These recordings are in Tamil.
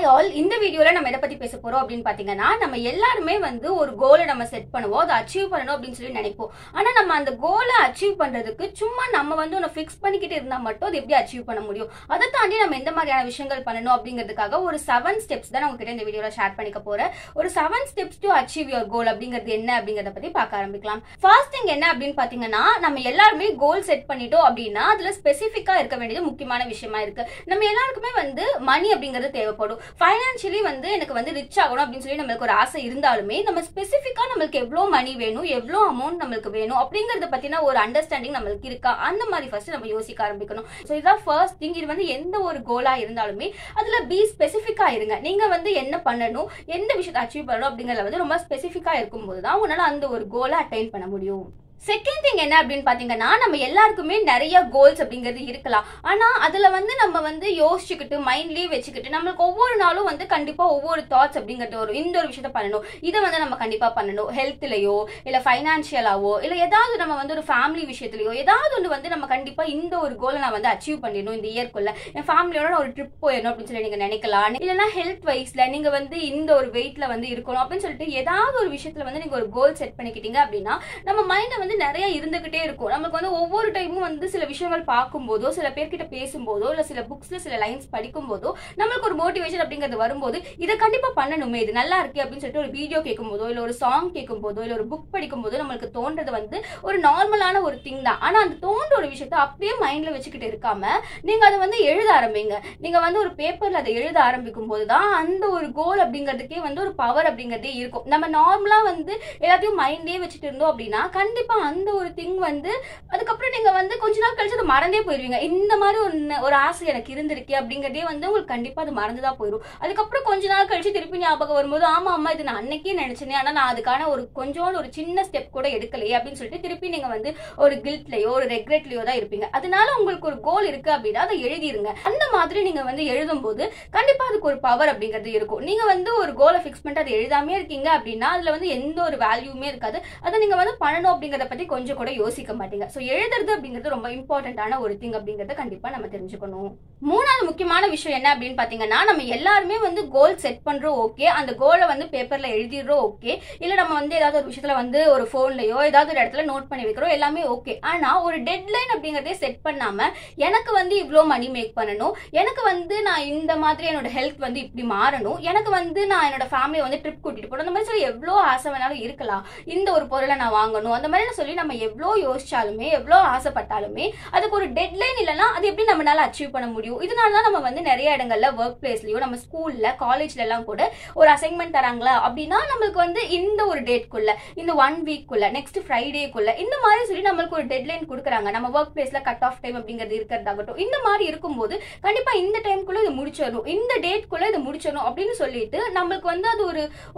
ஆல் இந்த வீடியோல நம்ம எதை பத்தி பேச போறோம் அப்படின்னு பாத்தீங்கன்னா நம்ம எல்லாருமே வந்து ஒரு கோலை நம்ம செட் பண்ணுவோம் அதை அச்சீவ் பண்ணணும் அப்படின்னு சொல்லி நினைப்போம் ஆனா நம்ம அந்த கோலை அச்சீவ் பண்றதுக்கு சும்மா நம்ம வந்து ஒன்னு ஃபிக்ஸ் பண்ணிக்கிட்டு இருந்தா மட்டும் அது எப்படி அச்சீவ் பண்ண முடியும் அதை தாண்டி நம்ம எந்த மாதிரியான விஷயங்கள் பண்ணணும் அப்படிங்கிறதுக்காக ஒரு 7 ஸ்டெப்ஸ் தான் உங்ககிட்ட இந்த வீடியோல ஷேர் பண்ணிக்க போறேன் ஒரு 7 steps to achieve your goal அப்படிங்கிறது என்ன அப்படிங்கறத பத்தி பார்க்க ஆரம்பிக்கலாம் ஃபர்ஸ்ட் திங் என்ன அப்படின்னு பாத்தீங்கன்னா நம்ம எல்லாருமே கோல் செட் பண்ணிட்டோம் அப்படின்னா அதுல ஸ்பெசிபிக்கா இருக்க வேண்டியது முக்கியமான விஷயமா இருக்கு நம்ம எல்லாருக்குமே வந்து மணி அப்படிங்கிறது தேவைப்படும் ஃபைனான்சியலி வந்து எனக்கு வந்து ரிச் ஆகணும் அப்படின்னு சொல்லி நம்மளுக்கு ஒரு ஆசை இருந்தாலுமே நம்ம ஸ்பெசிஃபிக்கா நம்மளுக்கு எவ்வளவு மணி வேணும் எவ்வளவு அமௌண்ட் நம்மளுக்கு வேணும் அப்படிங்கறத பத்தின ஒரு அண்டர்ஸ்டாண்டிங் நம்மளுக்கு இருக்கா அந்த மாதிரி ஃபர்ஸ்ட் நம்ம யோசிக்க ஆரம்பிக்கணும் சோ இதான் ஃபர்ஸ்ட் திங் இது வந்து எந்த ஒரு கோலா இருந்தாலுமே அதுல பி ஸ்பெசிஃபிக்கா இருங்க நீங்க வந்து என்ன பண்ணணும் எந்த விஷயத்தை அச்சீவ் பண்ணணும் அப்படிங்கறத வந்து ரொம்ப ஸ்பெசிஃபிக்கா இருக்கும்போது தான் உங்களால அந்த ஒரு கோலை அட்டைன் பண்ண முடியும் செகண்ட் திங் என்ன அப்படின்னு பாத்தீங்கன்னா நம்ம எல்லாருக்குமே நிறைய கோல்ஸ் அப்படிங்கிறது இருக்கலாம் ஆனா அதுல வந்து நம்ம வந்து யோசிச்சுக்கிட்டு மைண்ட்லயே வச்சுக்கிட்டு நம்மளுக்கு ஒவ்வொரு நாளும் வந்து கண்டிப்பா ஒவ்வொரு தாட்ஸ் அப்படிங்கிறது வரும் இந்த ஒரு விஷயத்த பண்ணணும் இதை வந்து நம்ம கண்டிப்பா பண்ணணும் ஹெல்த்லயோ இல்ல பைனான்சியலாவோ இல்ல ஏதாவது நம்ம வந்து ஒரு ஃபேமிலி விஷயத்திலயோ ஏதாவது ஒன்று வந்து நம்ம கண்டிப்பா இந்த ஒரு கோலை நான் வந்து அச்சீவ் பண்ணிடணும் இந்த இயர்க்குள்ள என் ஃபேமிலியோட ஒரு ட்ரிப் போயிடணும் அப்படின்னு சொல்லி நீங்க நினைக்கலாம் இல்லைன்னா ஹெல்த் வைஸ்ல நீங்க வந்து இந்த ஒரு வெயிட்ல வந்து இருக்கணும் அப்படின்னு சொல்லிட்டு ஏதாவது ஒரு விஷயத்துல வந்து நீங்க ஒரு கோல் செட் பண்ணிக்கிட்டீங்க அப்படின்னா நம்ம மைண்ட வந்து நிறைய இருந்துகிட்டே இருக்கும் நமக்கு வந்து ஒவ்வொரு டைமும் வந்து சில விஷயங்கள் பார்க்கும்போதோ சில பேர்கிட்ட பேசும்போதோ இல்ல சில புக்ஸ்ல சில லைன்ஸ் படிக்கும் போதோ நம்மளுக்கு ஒரு மோட்டிவேஷன் அப்படிங்கிறது வரும்போது இதை கண்டிப்பா பண்ணணுமே இது நல்லா இருக்கு அப்படின்னு சொல்லிட்டு ஒரு வீடியோ கேட்கும் போதோ இல்ல ஒரு சாங் கேட்கும் போதோ இல்ல ஒரு புக் படிக்கும் போதோ நம்மளுக்கு தோன்றது வந்து ஒரு நார்மலான ஒரு திங் தான் ஆனா அந்த தோன்ற ஒரு விஷயத்த அப்படியே மைண்ட்ல வச்சுக்கிட்டு இருக்காம நீங்க அதை வந்து எழுத ஆரம்பிங்க நீங்க வந்து ஒரு பேப்பர்ல அதை எழுத ஆரம்பிக்கும் போதுதான் அந்த ஒரு கோல் அப்படிங்கிறதுக்கே வந்து ஒரு பவர் அப்படிங்கிறதே இருக்கும் நம்ம நார்மலா வந்து எல்லாத்தையும் மைண்ட்லயே வச்சுட்டு இருந்தோம் அப்படின்னா கண்டிப்பா அந்த ஒரு திங் வந்து அதுக்கப்புறம் நீங்க வந்து கொஞ்ச நாள் கழிச்சு அதை மறந்தே போயிருவீங்க இந்த மாதிரி ஒரு ஆசை எனக்கு இருந்திருக்கு அப்படிங்கறதே வந்து உங்களுக்கு கண்டிப்பா அது மறந்துதான் போயிடும் அதுக்கப்புறம் கொஞ்ச நாள் கழிச்சு திருப்பி ஞாபகம் வரும்போது ஆமா ஆமா இது நான் அன்னைக்கே நினைச்சேனே ஆனா நான் அதுக்கான ஒரு கொஞ்சோண்டு ஒரு சின்ன ஸ்டெப் கூட எடுக்கலையே அப்படின்னு சொல்லிட்டு திருப்பி நீங்க வந்து ஒரு கில்ட்லயோ ஒரு ரெக்ரெட்லயோ தான் இருப்பீங்க அதனால உங்களுக்கு ஒரு கோல் இருக்கு அப்படின்னா அதை எழுதிருங்க அந்த மாதிரி நீங்க வந்து எழுதும் போது கண்டிப்பா அதுக்கு ஒரு பவர் அப்படிங்கிறது இருக்கும் நீங்க வந்து ஒரு கோலை பிக்ஸ் பண்ணிட்டு அதை எழுதாமே இருக்கீங்க அப்படின்னா அதுல வந்து எந்த ஒரு வேல்யூமே இருக்காது அதை நீங்க வந்து பண்ணணும் அப்படிங்கறத பத்தி கொஞ்சம் கூட யோசிக்க மாட்டீங்க சோ எழுதுறது அப்படிங்கிறது ரொம்ப இம்பார்ட்டன்டான ஒரு திங் அப்படிங்கறத கண்டிப்பா நம்ம தெரிஞ்சுக்கணும் மூணாவது முக்கியமான விஷயம் என்ன அப்படின்னு பாத்தீங்கன்னா நம்ம எல்லாருமே வந்து கோல் செட் பண்றோம் ஓகே அந்த கோலை வந்து பேப்பர்ல எழுதிடுறோம் ஓகே இல்ல நம்ம வந்து ஏதாவது ஒரு விஷயத்துல வந்து ஒரு போன்லயோ ஏதாவது ஒரு இடத்துல நோட் பண்ணி வைக்கிறோம் எல்லாமே ஓகே ஆனா ஒரு டெட்லைன் அப்படிங்கறதே செட் பண்ணாம எனக்கு வந்து இவ்ளோ மணி மேக் பண்ணணும் எனக்கு வந்து நான் இந்த மாதிரி என்னோட ஹெல்த் வந்து இப்படி மாறணும் எனக்கு வந்து நான் என்னோட ஃபேமிலியை வந்து ட்ரிப் கூட்டிட்டு போகணும் அந்த மாதிரி சொல்லி எவ்வளவு ஆசை வேணாலும் இருக்கலாம் இந்த ஒரு பொருளை நான் வாங்கணும் அந்த மாதிரி சொல்லி நம்ம எவ்வளோ யோசிச்சாலுமே எவ்வளோ ஆசைப்பட்டாலுமே அதுக்கு ஒரு டெட்லைன் இல்லைன்னா அது எப்படி நம்மளால அச்சீவ் பண்ண முடியும் இதனாலதான் நம்ம வந்து நிறைய இடங்கள்ல ஒர்க் பிளேஸ்லயோ நம்ம ஸ்கூல்ல காலேஜ்ல எல்லாம் கூட ஒரு அசைன்மெண்ட் தராங்களா அப்படின்னா நம்மளுக்கு வந்து இந்த ஒரு டேட்குள்ள இந்த 1 வீக்குள்ள நெக்ஸ்ட் ஃப்ரைடேக்குள்ள இந்த மாதிரி சொல்லி நம்மளுக்கு ஒரு டெட்லைன் கொடுக்குறாங்க நம்ம ஒர்க் பிளேஸ்ல கட் ஆஃப் டைம் அப்படிங்கிறது இருக்கிறதாகட்டும் இந்த மாதிரி இருக்கும்போது கண்டிப்பா இந்த டைம்குள்ள இது முடிச்சிடணும் இந்த டேட்குள்ள இது முடிச்சிடணும் அப்படின்னு சொல்லிட்டு நம்மளுக்கு வந்து அது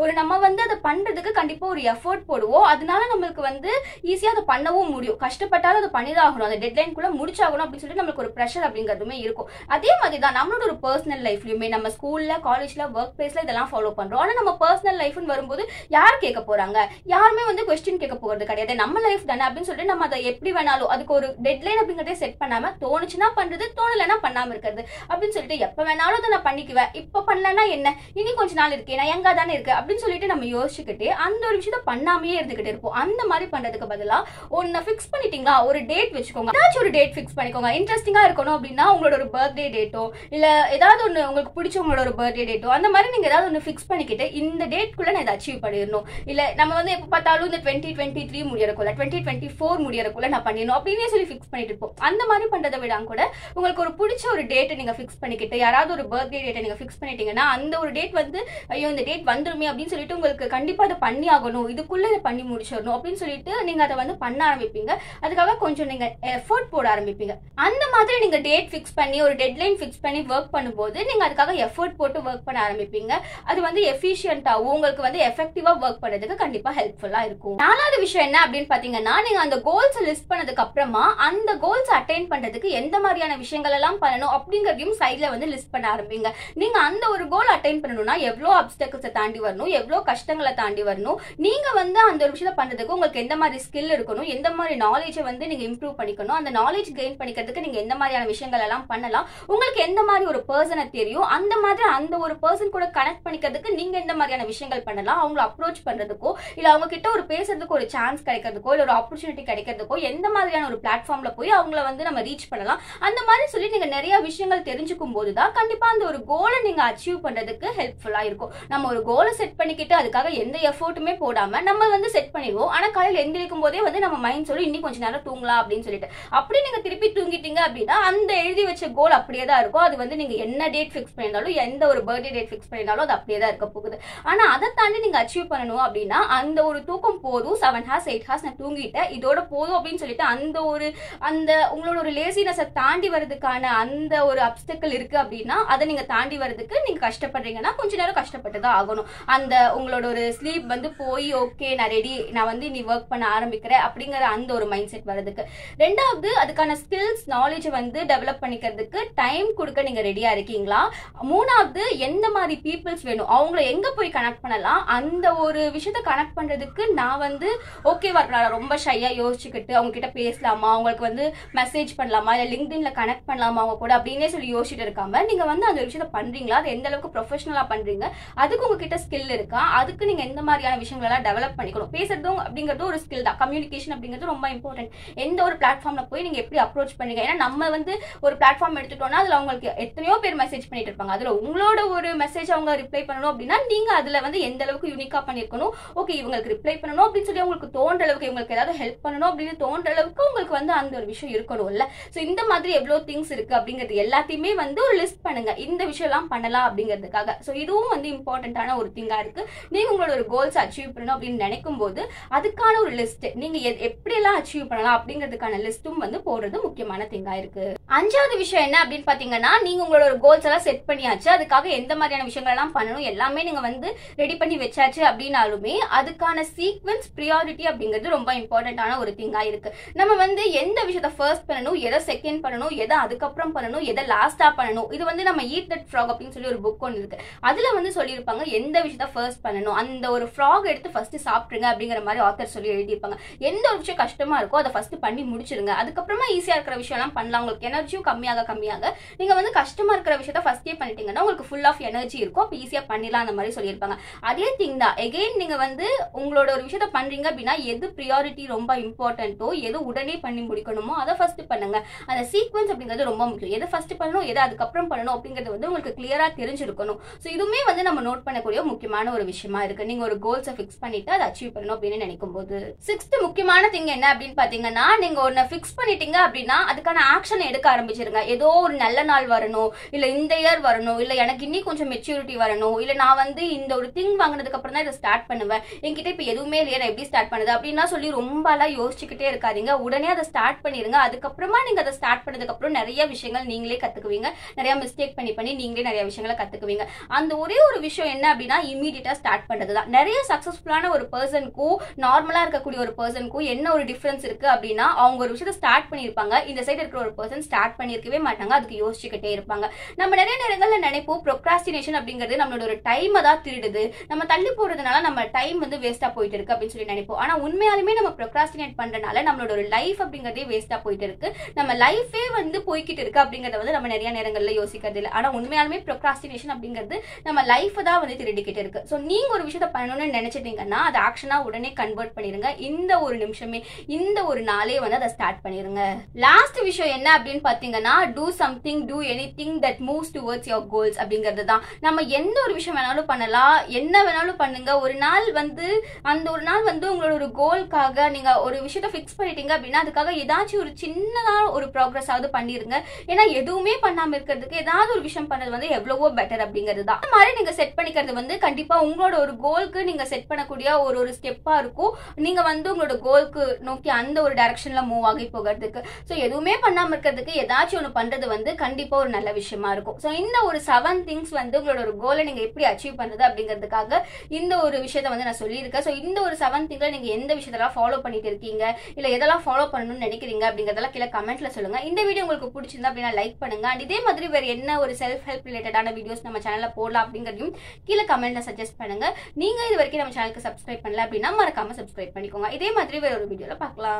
ஒரு நம்ம வந்து அதை பண்றதுக்கு கண்டிப்பா ஒரு எஃபோர்ட் போடுவோம் அதனால நம்மளுக்கு வந்து ஈஸியா அதை பண்ணவும் முடியும் கஷ்டப்பட்டாலும் அதை பண்ணிதான் ஆகணும் அந்த டெட்லைன் குள்ள முடிச்சாகணும் அப்படின்னு சொல்லிட்டு நம்மளுக்கு ஒரு ப்ரெஷர் அப்படிங்கிறதுமே இருக்கும் அதே மாதிரி தான் நம்மளோட ஒரு பர்சனல் லைஃப்லயுமே நம்ம ஸ்கூல்ல காலேஜ்ல ஒர்க் பிளேஸ்ல இதெல்லாம் ஃபாலோ பண்றோம் ஆனா நம்ம பர்சனல் லைஃப்னு வரும்போது யார் கேட்க போறாங்க யாருமே வந்து கொஸ்டின் கேட்க போறது கிடையாது நம்ம லைஃப் தானே அப்படின்னு சொல்லிட்டு நம்ம அதை எப்படி வேணாலும் அதுக்கு ஒரு டெட்லைன் அப்படிங்கறதே செட் பண்ணாம தோணுச்சுன்னா பண்றது தோணலைன்னா பண்ணாம இருக்கிறது அப்படின்னு சொல்லிட்டு எப்ப வேணாலும் அதை நான் பண்ணிக்குவேன் இப்ப பண்ணலன்னா என்ன இனி கொஞ்ச நாள் இருக்கேன் நான் எங்க தானே இருக்கு அப்படின்னு சொல்லிட்டு நம்ம யோசிச்சுக்கிட்டே அந்த ஒரு விஷயத்த பண்ணாமே இருந்துகிட்டே இருப்போம் அந்த மாதிரி பண்றதுக்கு பதிலா ஒன்னு ஃபிக்ஸ் பண்ணிட்டீங்களா ஒரு டேட் வச்சுக்கோங்க ஏதாச்சும் ஒரு டேட் ஃபிக்ஸ் பண்ணிக்கோங்க இன்ட்ரெஸ்டிங்கா இருக்கணும் அப்படின்னா உங்களோட ஒரு பர்த்டே டேட்டோ இல்ல ஏதாவது ஒன்று உங்களுக்கு பிடிச்சவங்களோட ஒரு பர்த்டே டேட்டோ அந்த மாதிரி நீங்க ஏதாவது ஒன்று ஃபிக்ஸ் பண்ணிக்கிட்டு இந்த டேட்குள்ள நான் இதை அச்சீவ் பண்ணிடணும் இல்ல நம்ம வந்து எப்ப பார்த்தாலும் இந்த 2023 முடியறக்குள்ள 2024 முடியறக்குள்ள நான் பண்ணிடணும் அப்படின்னே சொல்லி ஃபிக்ஸ் பண்ணிட்டு இருப்போம் அந்த மாதிரி பண்றதை விட கூட உங்களுக்கு ஒரு பிடிச்ச ஒரு டேட்டை நீங்க ஃபிக்ஸ் பண்ணிக்கிட்டு யாராவது ஒரு பர்த்டே டேட்டை நீங்க ஃபிக்ஸ் பண்ணிட்டீங்கன்னா அந்த ஒரு டேட் வந்து ஐயோ இந்த டேட் வந்துருமே அப்படின்னு சொல்லிட்டு உங்களுக்கு கண்டிப்பா அதை பண்ணி ஆகணும் இதுக்குள்ள இதை பண்ணி முடிச்சிடணும் அப்படின்னு சொல்லிட்டு நீங்க அதை வந்து பண்ண ஆரம்பிப்பீங்க அதுக்காக கொஞ்சம் நீங்க எஃபோர்ட் போட ஆரம்பிப்பீங்க அந்த மாதிரி நீங்க டேட் ஃபிக்ஸ் பண்ணி ஒரு டெட்லைன் ஃபிக்ஸ் பண்ணி ஒர்க் பண்ணும்போது நீங்க அதுக்காக எஃபோர்ட் போட்டு ஒர்க் பண்ண ஆரம்பிப்பீங்க அது வந்து எஃபிஷியன்ட்டாவும் உங்களுக்கு வந்து எஃபெக்டிவா ஒர்க் பண்றதுக்கு கண்டிப்பா ஹெல்ப்ஃபுல்லா இருக்கும் நாலாவது விஷயம் என்ன அப்படின்னு பாத்தீங்கன்னா நீங்க அந்த கோல்ஸ் லிஸ்ட் பண்ணதுக்கு அப்புறமா அந்த கோல்ஸ் அட்டைன் பண்றதுக்கு எந்த மாதிரியான விஷயங்கள் எல்லாம் பண்ணணும் அப்படிங்கறதையும் சைட்ல வந்து லிஸ்ட் பண்ண ஆரம்பிங்க நீங்க அந்த ஒரு கோல் அட்டைன் பண்ணணும்னா எவ்வளவு அப்டக்கிள்ஸை தாண்டி வரணும் எவ்வளவு கஷ்டங்களை தாண்டி வரணும் நீங்க வந்து அந்த ஒரு விஷயத்தை பண்றதுக்கு உங்களுக்கு எந்த மாதிரி ஸ்கில் இருக்கணும், எந்த மாதிரி நாலேஜை வந்து நீங்க இம்ப்ரூவ் பண்ணிக்கணும், அந்த நாலேஜ் கெயின் பண்ணிக்கிறதுக்கு நீங்க எந்த மாதிரியான விஷயங்கள் எல்லாம் பண்ணலாம், உங்களுக்கு எந்த மாதிரி ஒரு பர்சனை தெரியும், அந்த மாதிரி அந்த ஒரு பர்சன் கூட கனெக்ட் பண்ணிக்கிறதுக்கு நீங்க எந்த மாதிரியான விஷயங்கள் பண்ணலாம், அவங்களை அப்ரோச் பண்றதுக்கோ இல்ல அவங்க கிட்ட ஒரு பேசுறதுக்கு ஒரு சான்ஸ் கிடைக்கிறதுக்கோ இல்ல ஒரு ஆப்பர்ச்சுனிட்டி கிடைக்கிறதுக்கோ எந்த மாதிரியான ஒரு பிளாட்ஃபார்ம்ல போய் அவங்கள வந்து நம்ம ரீச் பண்ணலாம், அந்த மாதிரி சொல்லி நீங்க நிறைய விஷயங்கள் தெரிஞ்சுக்கும் போதுதான் கண்டிப்பா அந்த ஒரு கோலை நீங்க அச்சீவ் பண்றதுக்கு ஹெல்ப்ஃபுல்லா இருக்கும். நம்ம ஒரு கோலை செட் பண்ணிக்கிட்டு அதுக்காக எந்த எஃபோர்ட்டுமே போடாம நம்ம வந்து செட் பண்ணிடுவோம். ஆனா காலையில எந்திரிக்கும் போதே வந்து நம்ம மைண்ட் சொல்லி இன்னும் கொஞ்ச நேரம் தூங்கலாம் அப்படின்னு சொல்லிட்டு அப்படி நீங்க திருப்பி தூங்கிட்டீங்க அப்படின்னா அந்த எழுதி வச்ச கோல் அப்படியே தான் இருக்கும். அது வந்து நீங்க என்ன டேட் ஃபிக்ஸ் பண்ணியிருந்தாலும் எந்த ஒரு பர்த்டே டேட் ஃபிக்ஸ் பண்ணியிருந்தாலும் அது அப்படியே தான் இருக்க போகுது. ஆனா அதை தாண்டி நீங்க அச்சீவ் பண்ணணும் அப்படின்னா அந்த ஒரு தூக்கம் போதும், 7 hours 8 hours நான் தூங்கிட்டேன் இதோட போதும் அப்படின்னு சொல்லிட்டு அந்த உங்களோட ஒரு லேசினஸை தாண்டி வரதுக்கான அந்த ஒரு அப்டக்கிள் இருக்கு அப்படின்னா அதை நீங்க தாண்டி வரதுக்கு நீங்க கஷ்டப்படுறீங்கன்னா கொஞ்ச நேரம் கஷ்டப்பட்டு தான் ஆகணும். அந்த உங்களோட ஒரு ஸ்லீப் வந்து போய் ஓகே நான் ரெடி, நான் வந்து நீ ஒர்க் பண்ண ஆரம்பிக்கிறேன் அப்படிங்கிற அந்த ஒரு மைண்ட் செட் வரதுக்கு. ரெண்டாவது, அதுக்கான ஸ்கில்ஸ் நாலேஜ் வந்து டெவலப் பண்ணிக்கிறதுக்கு டைம் கொடுக்க நீங்க ரெடியா இருக்கீங்களா? மூணாவது, எந்த மாதிரி பீப்புள்ஸ் வேணும், அவங்கள எங்க போய் கனெக்ட் பண்ணலாம், அந்த ஒரு விஷயத்த கனெக்ட் பண்றதுக்கு நான் வந்து ஓகேவா இருக்கலாம், ரொம்ப ஷையா யோசிச்சுக்கிட்டு அவங்க கிட்ட பேசலாமா, அவங்களுக்கு வந்து மெசேஜ் பண்ணலாமா, இல்ல லிங்க்டின்ல கனெக்ட் பண்ணலாமா அவங்க கூட அப்படின்னே சொல்லி யோசிச்சுட்டு இருக்காம நீங்க வந்து அந்த விஷயத்த பண்றீங்களா, அது எந்த அளவுக்கு ப்ரொஃபஷனலா பண்றீங்க, அதுக்கு உங்ககிட்ட ஸ்கில் இருக்கா, அதுக்கு நீங்க எந்த மாதிரியான விஷயங்கள் எல்லாம் டெவலப் பண்ணிக்கணும். பேசுறதும் அப்படிங்கிறது ஒரு ஸ்கில் தான், கம்யூனிகேஷன் அப்படிங்கிறது ரொம்ப இம்பார்ட்டன்ட். எந்த ஒரு பிளாட்ஃபார்ம்ல போய் நீங்க எப்படி அப்ரோச் பண்ணீங்க, ஏன்னா நம்ம வந்து ஒரு பிளாட்ஃபார்ம் எடுத்துட்டோம்னா அதுல அவங்களுக்கு எத்தனையோ பேர் மெசேஜ் பண்ணிட்டு இருப்பாங்க, அதுல உங்களோட ஒரு மெசேஜ் அவங்க ரிப்ளை பண்ணணும் அப்படின்னா நீங்க அதுல வந்து எந்த அளவுக்கு யூனிக்கா பண்ணிருக்கணும், ஓகே இவங்களுக்கு ரிப்ளை பண்ணணும் அப்படின்னு சொல்லி உங்களுக்கு தோன்ற அளவுக்கு, இவங்களுக்கு ஏதாவது ஹெல்ப் பண்ணணும் அப்படின்னு தோன்ற அளவுக்கு உங்களுக்கு வந்து அந்த ஒரு விஷயம் இருக்கணும்ல. சோ இந்த மாதிரி எவ்வளவு திங்ஸ் இருக்கு அப்படிங்கிறது எல்லாத்தையுமே வந்து ஒரு லிஸ்ட் பண்ணுங்க, இந்த விஷயம் எல்லாம் பண்ணலாம் அப்படிங்கிறதுக்காக. சோ இதுவும் வந்து இம்பார்ட்டன்டான ஒரு திங்கா இருக்கு. நீங்க உங்களோட ஒரு கோல்ஸ் அச்சீவ் பண்ணணும் அப்படின்னு நினைக்கும் போது அதுக்கான ஒரு லிஸ்ட் நீங்க எப்படி எல்லாம் அச்சீவ் பண்ணலாம் அப்படிங்கிறதுக்கான லிஸ்டும் வந்து போடுறது முக்கியமான திங்கா இருக்கு. அஞ்சாவது விஷயம் என்ன அப்படின்னு பாத்தீங்கன்னா, நீங்க உங்களோட ஒரு கோல்ஸ் எல்லாம் செட் பண்ணியாச்சு, அதுக்காக எந்த மாதிரியான விஷயங்கள் எல்லாம் பண்ணணும் எல்லாமே நீங்க வந்து ரெடி பண்ணி வச்சாச்சு அப்படின்னாலுமே அதுக்கான சீக்வென்ஸ் ப்ரியாரிட்டி அப்படிங்கிறது ரொம்ப இம்பார்ட்டன்டான ஒரு திங்கா இருக்கு. நம்ம வந்து எந்த விஷயத்த ஃபர்ஸ்ட் பண்ணணும், எதை செகண்ட் பண்ணணும், எதை அதுக்கப்புறம் பண்ணணும், எதை லாஸ்டா பண்ணணும், இது வந்து நம்ம ஈட் தட் ஃப்ராக் அப்படின்னு சொல்லி ஒரு புக் ஒன்று இருக்கு, அதுல வந்து சொல்லியிருப்பாங்க எந்த விஷயத்த ஃபர்ஸ்ட் பண்ணணும், அந்த ஒரு ஃப்ராக் எடுத்து ஃபர்ஸ்ட் சாப்பிடுங்க அப்படிங்கிற மாதிரி ஆத்தர் சொல்லி எழுதியிருப்பாங்க. எந்த ஒரு விஷயம் கஷ்டமா இருக்கோ அதை ஃபர்ஸ்ட் பண்ணி முடிச்சிருங்க, அதுக்கப்புறமா ஈஸியா இருக்கிற விஷயம் எல்லாம் பண்ணலாம். உங்களுக்கு எனர்ஜியும் கம்மியாக நீங்க வந்து கஷ்டமா இருக்கிற விஷயத்த ஃபர்ஸ்டே பண்ணிட்டீங்கன்னா உங்களுக்கு ஃபுல் ஆஃப் எனர்ஜி இருக்கும், அப்ப ஈஸியா பண்ணிடலாம் அந்த மாதிரி சொல்லியிருப்பாங்க. அதே திங் தான் எகைன், நீங்க வந்து உங்களோட ஒரு விஷயத்த பண்றீங்க அப்படின்னா எது ப்ரியாரிட்டி ரொம்ப இம்பார்ட்டன்ட்டோ, எது உடனே பண்ணி முடிக்கணுமோ அதை ஃபர்ஸ்ட் பண்ணுங்க. அந்த சீக்வென்ஸ் அப்படிங்கிறது ரொம்ப முக்கியம், எது ஃபர்ஸ்ட் பண்ணணும் எது அதுக்கப்புறம் பண்ணணும் அப்படிங்கிறது வந்து உங்களுக்கு கிளியரா தெரிஞ்சிருக்கணும். ஸோ இதுவுமே வந்து நம்ம நோட் பண்ணக்கூடிய முக்கியமான ஒரு விஷயமா இருக்கு, நீங்க ஒரு கோல்ஸை ஃபிக்ஸ் பண்ணிட்டு அதை அச்சீவ் பண்ணணும் அப்படின்னு நினைக்கும் போது. சிக்ஸ்த் முக்கியமான திங் என்ன அப்படின்னு பாத்தீங்கன்னா, நீங்க ஒன்னு ஃபிக்ஸ் பண்ணிட்டீங்க அப்படின்னா அதுக்கான ஆக்ஷன் எடுக்க ஆரம்பிச்சிருங்க. ஏதோ ஒரு நல்ல நாள் வரணும், இல்ல இந்த இயர் வரணும், இல்ல எனக்கு இன்னும் கொஞ்சம் மெச்சூரிட்டி வரணும், இல்ல நான் வந்து இந்த ஒரு திங் வாங்கினதுக்கு அப்புறம் தான் இதை ஸ்டார்ட் பண்ணுவேன், என்கிட்ட இப்ப எதுவுமே இல்லையா நான் எப்படி ஸ்டார்ட் பண்ணுது அப்படின்னா சொல்லி ரொம்ப எல்லாம் யோசிச்சுக்கிட்டே இருக்காதீங்க, உடனே அதை ஸ்டார்ட் பண்ணிருங்க. அதுக்கப்புறமா நீங்க அதை ஸ்டார்ட் பண்ணதுக்கு அப்புறம் நிறைய விஷயங்கள் நீங்களே கத்துக்குவீங்க, நிறைய மிஸ்டேக் பண்ணி நீங்களே நிறைய விஷயங்களை கத்துக்குவீங்க. அந்த ஒரே ஒரு விஷயம் என்ன அப்படின்னா இமீடியட்டா ஸ்டார்ட் பண்றதுதான். நிறைய சக்சஸ்ஃபுல்லான ஒரு பர்சனுக்கும் நார்மலா இருக்கக்கூடிய ஒரு பர்சனுக்கும் என்ன ஒரு டிஃபரன்ஸ் இருக்கு அப்படின்னா, அவங்க ஒரு விஷயத்தை ஸ்டார்ட் பண்ணிருப்பாங்க, இந்த சைடு இருக்கிற ஒரு பர்சன் ஸ்டார்ட் பண்ணிருக்கவே மாட்டாங்க, அதுக்கு யோசிச்சுக்கிட்டே இருப்பாங்க. நம்ம நிறைய நேரங்கள்ல நினைப்போம் ப்ரோக்ராஸ்டினேஷன் அப்படிங்கிறது நம்மளோட ஒரு டைமை தான் திருடுது, நம்ம தள்ளி போறதுனால நம்ம டைம் வந்து வேஸ்டா போயிட்டு இருக்கு அப்படின்னு சொல்லி நினைப்போம். ஆனா உண்மையாலுமே நம்ம ப்ரோக்ராஸ்டினேட் பண்றதுனால நம்மளோட ஒரு லைஃப் அப்படிங்கறதே வேஸ்டா போயிட்டு இருக்கு, நம்ம லைஃபே வந்து போய்கிட்டு இருக்கு அப்படிங்கறத வந்து நம்ம நிறைய நேரங்கள்ல யோசிக்கிறது இல்லை. ஆனா உண்மையாலுமே ப்ரோக்ராஸ்டினேஷன் அப்படிங்கிறது நம்ம லைஃப் தான் வந்து திருடிக்கிட்டு இருக்கு. சோ நீங்க ஒரு விஷயத்த பண்ணணும்னு நினைச்சிட்டீங்கன்னா அதை ஆக்ஷனா உடனே கன்வெர்ட் பண்ணிருங்க, இந்த ஒரு நிமிஷமே இந்த ஒரு நாளே வந்து அதை ஸ்டார்ட் பண்ணிருங்க. லாஸ்ட் விஷயம் என்ன அப்படின்னு பாத்தீங்கன்னா, do something two anything that moves towards your goals அப்படிங்கிறது தான். நம்ம எந்த ஒரு விஷயம் வேணாலும் பண்ணலாம், என்ன வேணாலும் பண்ணுங்க, ஒரு நாள் வந்து அந்த ஒரு நாள் வந்து உங்களோட ஒரு கோல்காக நீங்க ஒரு விஷயத்த ஃபிக்ஸ் பண்ணிட்டீங்க அப்படின்னா அதுக்காக ஏதாச்சும் ஒரு சின்னதா ஒரு ப்ராக்ரஸ் ஆகுது பண்ணிருங்க. ஏன்னா எதுவுமே பண்ணாம இருக்கிறதுக்கு ஏதாவது ஒரு விஷயம் பண்ணது வந்து எவ்வளவோ பெட்டர் அப்படிங்கிறது தான். அந்த மாதிரி நீங்க செட் பண்ணிக்கிறது வந்து கண்டிப்பா உங்களோட ஒரு கோல்க்கு நீங்க செட் பண்ணக்கூடிய ஒரு ஸ்டெப்பா இருக்கும், நீங்க வந்து உங்களோட கோல்க்கு நோக்கி அந்த ஒரு டைரக்ஷன்ல மூவ் ஆகி போகிறதுக்கு. சோ எதுவுமே பண்ணாம இருக்கிறதுக்கு ஏதாச்சும் ஒன்று பண்றது வந்து கண்டிப்பா ஒரு நல்ல விஷயமா இருக்கும். சோ இந்த ஒரு 7 திங்ஸ் வந்து உங்களோட ஒரு கோலை நீங்க எப்படி அச்சீவ் பண்றது அப்படிங்கிறதுக்காக இந்த ஒரு விஷயத்த வந்து நான் சொல்லியிருக்கேன். சோ இந்த ஒரு 7 திங்ல நீங்க எந்த விஷயத்தெல்லாம் ஃபாலோ பண்ணிட்டு இருக்கீங்க, இல்ல எதெல்லாம் ஃபாலோ பண்ணணும்னு நினைக்கிறீங்க அப்படிங்கறதெல்லாம் கீழே கமெண்ட்ல சொல்லுங்க. இந்த வீடியோ உங்களுக்கு பிடிச்சிருந்தா அப்படின்னா லைக் பண்ணுங்க. அண்ட் இதே மாதிரி வேற என்ன ஒரு செல்ஃப் ஹெல்ப் ரிலேட்டடான வீடியோஸ் நம்ம சேனல்ல போடலாம் அப்படிங்கறதையும் கீழே கமெண்ட்ல சஜஸ்ட் பண்ணுங்க. நீங்க இது வரைக்கும் நம்ம சேனலுக்கு சப்ஸ்கிரைப் பண்ணல அப்படின்னா மறக்காம சப்ஸ்கிரைப் பண்ணிக்கோங்க. இதே மாதிரி வேற ஒரு வீடியோல பார்க்கலாம்.